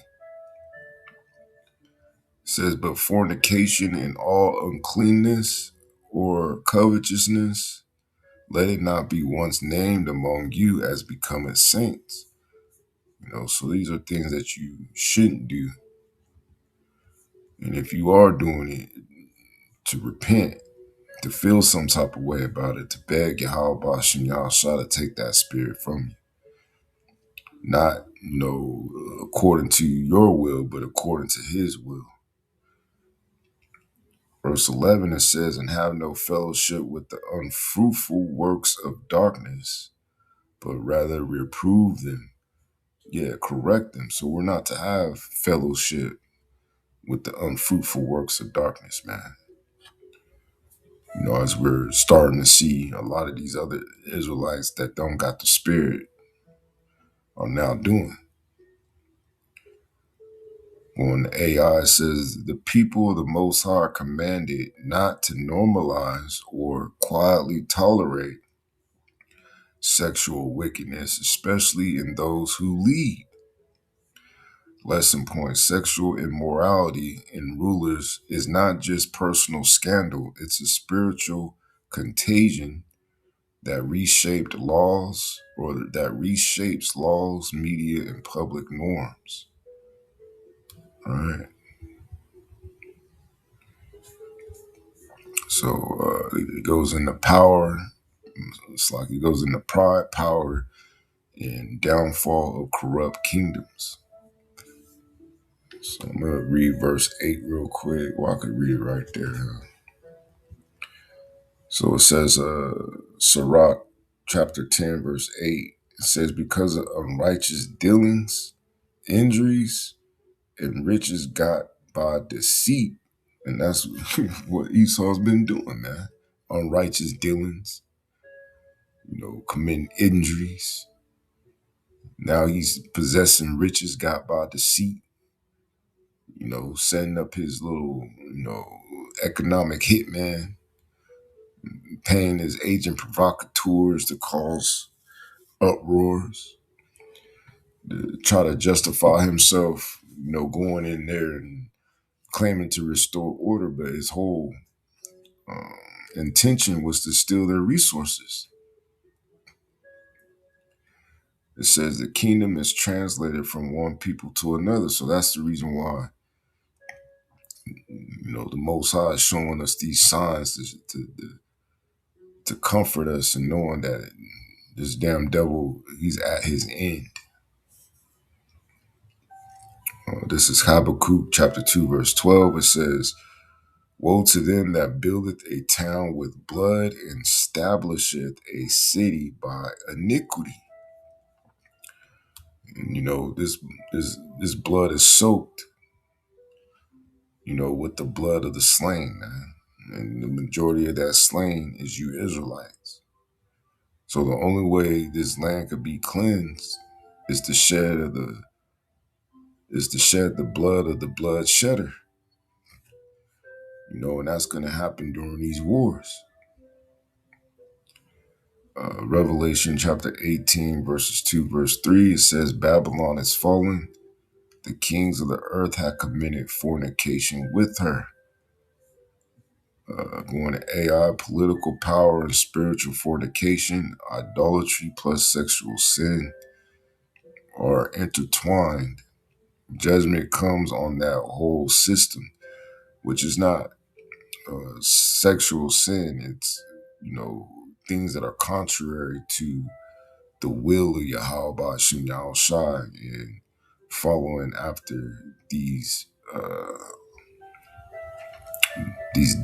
It says, but fornication and all uncleanness or covetousness, let it not be once named among you as becometh saints. So these are things that you shouldn't do. And if you are doing it, to repent, to feel some type of way about it, to beg Yahweh Bashem Yahshua to take that spirit from you. Not, according to your will, but according to his will. Verse 11, it says, and have no fellowship with the unfruitful works of darkness, but rather reprove them. Yeah, correct them. So we're not to have fellowship with the unfruitful works of darkness, man. As we're starting to see a lot of these other Israelites that don't got the spirit are now doing. When AI says the people of the Most High are commanded not to normalize or quietly tolerate sexual wickedness, especially in those who lead. Lesson point, sexual immorality in rulers is not just personal scandal, it's a spiritual contagion that reshaped laws, or that reshapes laws, media, and public norms. All right. So it goes into power. It's like it goes into pride, power, and downfall of corrupt kingdoms. So I'm going to read verse 8 real quick. Well, I could read it right there. Huh? So it says, Sirach chapter 10, verse 8. It says, because of unrighteous dealings, injuries, and riches got by deceit. And that's what Esau's been doing, man. Unrighteous dealings, committing injuries. Now he's possessing riches got by deceit, setting up his little, economic hitman, paying his agent provocateurs to cause uproars, to try to justify himself, going in there and claiming to restore order, but his whole intention was to steal their resources. It says the kingdom is translated from one people to another. So that's the reason why, the Most High is showing us these signs to comfort us in knowing that this damn devil, he's at his end. This is Habakkuk chapter 2, verse 12. It says, woe to them that buildeth a town with blood and establisheth a city by iniquity. And this blood is soaked, with the blood of the slain, man. And the majority of that slain is you Israelites. So the only way this land could be cleansed is to shed the blood of the blood shedder. And that's gonna happen during these wars. Revelation chapter 18, verses 2, verse 3, it says, Babylon is fallen. The kings of the earth have committed fornication with her. Going to AI, political power and spiritual fornication, idolatry plus sexual sin are intertwined. Judgment comes on that whole system, which is not sexual sin. It's, things that are contrary to the will of Yahweh Ba'ashim Yahushai and following after these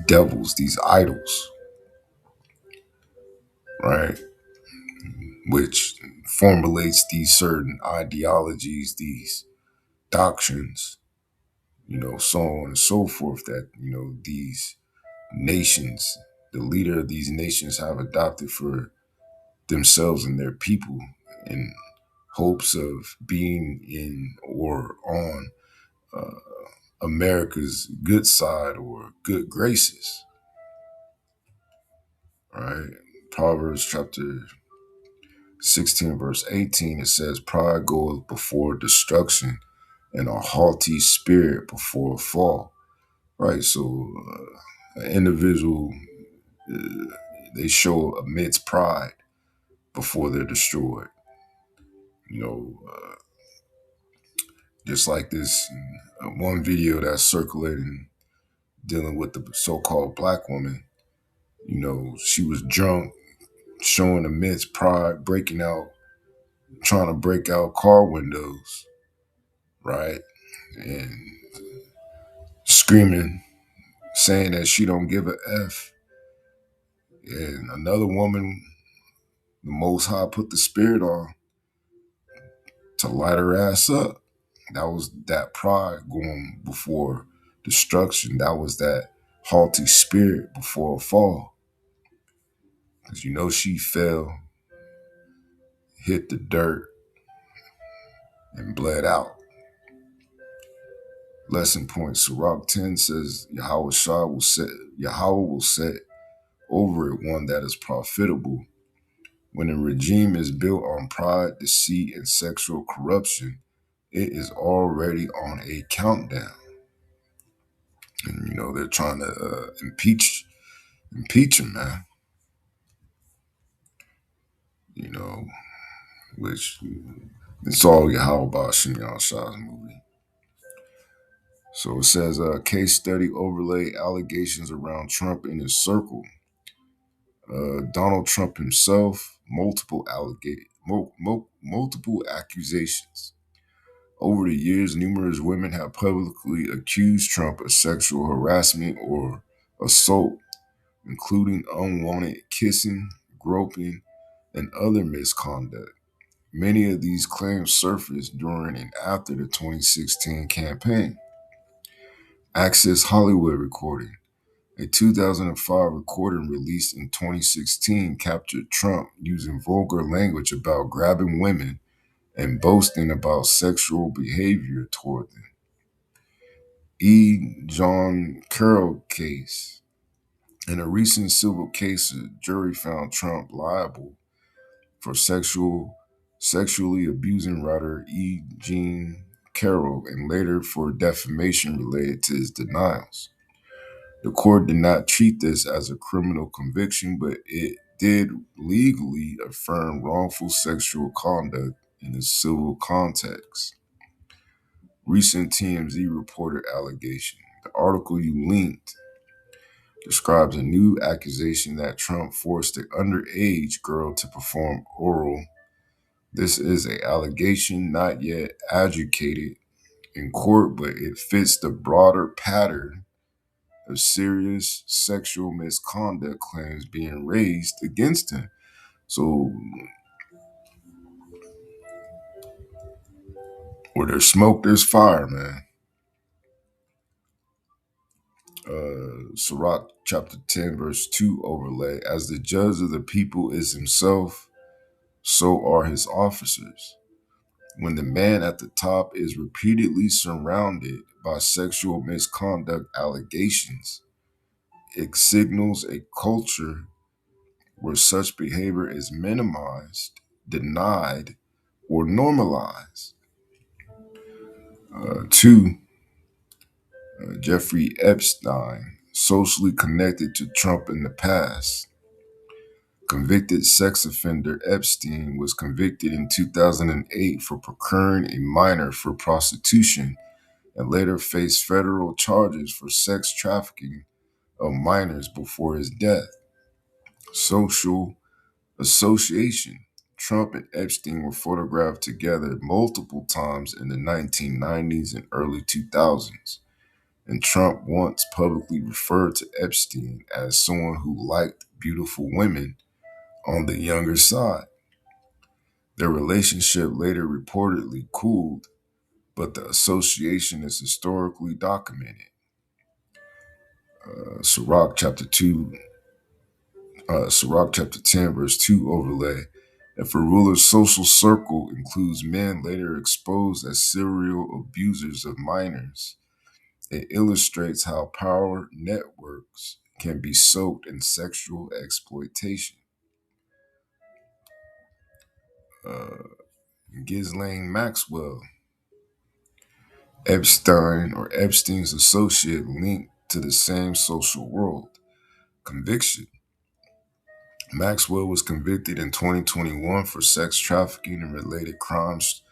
devils, these idols, right? Which formulates these certain ideologies, these doctrines, so on and so forth that, these nations, the leader of these nations have adopted for themselves and their people in hopes of being in or on America's good side or good graces, right? Proverbs chapter 16, verse 18, it says, pride goeth before destruction and a haughty spirit before a fall, right? So an individual, they show immense pride before they're destroyed. Just like this one video that's circulating dealing with the so-called black woman. She was drunk, showing immense pride, trying to break out car windows, right? And screaming, saying that she don't give a F. And another woman, the Most High put the spirit on to light her ass up. That was that pride going before destruction. That was that haughty spirit before a fall. Because she fell, hit the dirt, and bled out. Lesson point, Sirach 10 says, Yahweh will set over it one that is profitable. When a regime is built on pride, deceit, and sexual corruption, it is already on a countdown. And, they're trying to impeach him, man. Which it's all Yahweh Ba'ashim Yahushai's movie. So it says, case study overlay allegations around Trump in his circle. Donald Trump himself, multiple accusations. Over the years, numerous women have publicly accused Trump of sexual harassment or assault, including unwanted kissing, groping, and other misconduct. Many of these claims surfaced during and after the 2016 campaign. Access Hollywood recording. A 2005 recording released in 2016 captured Trump using vulgar language about grabbing women and boasting about sexual behavior toward them. E. John Carroll case. In a recent civil case, a jury found Trump liable for sexually abusing writer E. Jean Carroll and later for defamation related to his denials. The court did not treat this as a criminal conviction, but it did legally affirm wrongful sexual conduct in a civil context. Recent TMZ reported allegation. The article you linked describes a new accusation that Trump forced an underage girl to perform oral. This is an allegation not yet adjudicated in court, but it fits the broader pattern of serious sexual misconduct claims being raised against him. So, where there's smoke, there's fire, man. Sirach chapter 10, verse 2 overlay. As the judge of the people is himself, so are his officers. When the man at the top is repeatedly surrounded by sexual misconduct allegations, it signals a culture where such behavior is minimized, denied, or normalized. Two, Jeffrey Epstein, socially connected to Trump in the past. Convicted sex offender Epstein was convicted in 2008 for procuring a minor for prostitution and later faced federal charges for sex trafficking of minors before his death. Social association. Trump and Epstein were photographed together multiple times in the 1990s and early 2000s, and Trump once publicly referred to Epstein as someone who liked beautiful women on the younger side. Their relationship later reportedly cooled, but the association is historically documented. Sirach chapter 2, Sirach chapter 10, verse 2 overlay. If a ruler's social circle includes men later exposed as serial abusers of minors, it illustrates how power networks can be soaked in sexual exploitation. Uh, Ghislaine Maxwell, Epstein or Epstein's associate linked to the same social world. Conviction. Maxwell was convicted in 2021 for sex trafficking and related crimes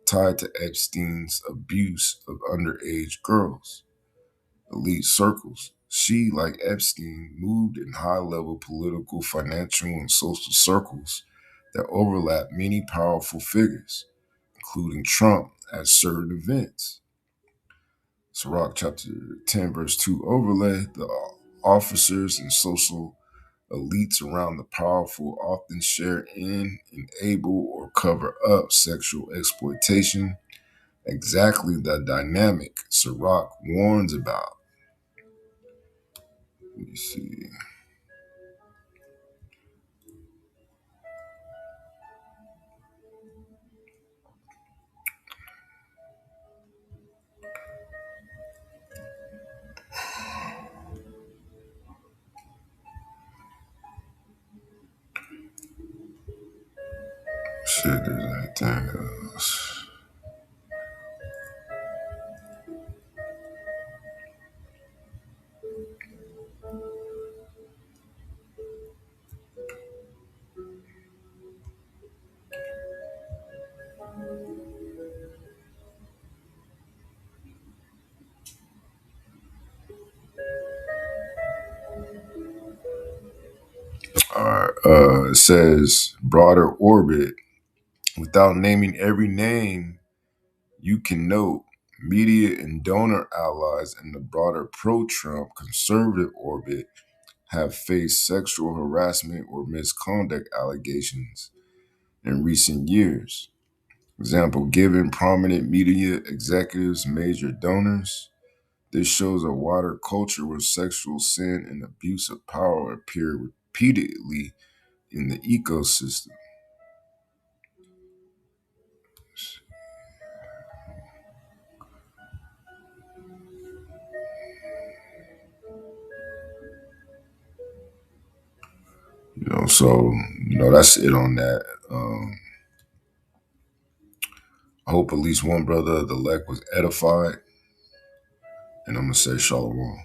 tied to Epstein's abuse of underage girls. Elite circles. She, like Epstein, moved in high-level political, financial, and social circles that overlap many powerful figures, including Trump at certain events. Sirach chapter 10, verse 2 overlay. The officers and social elites around the powerful often share in, enable, or cover up sexual exploitation, exactly the dynamic Sirach warns about. Let me see. Shit, there's anything else. All right. It says broader orbit. Without naming every name, you can note media and donor allies in the broader pro-Trump conservative orbit have faced sexual harassment or misconduct allegations in recent years. Example, given prominent media executives major donors, this shows a wider culture where sexual sin and abuse of power appear repeatedly in the ecosystem. So that's it on that. I hope at least one brother of the elect was edified, and I'm gonna say shalom.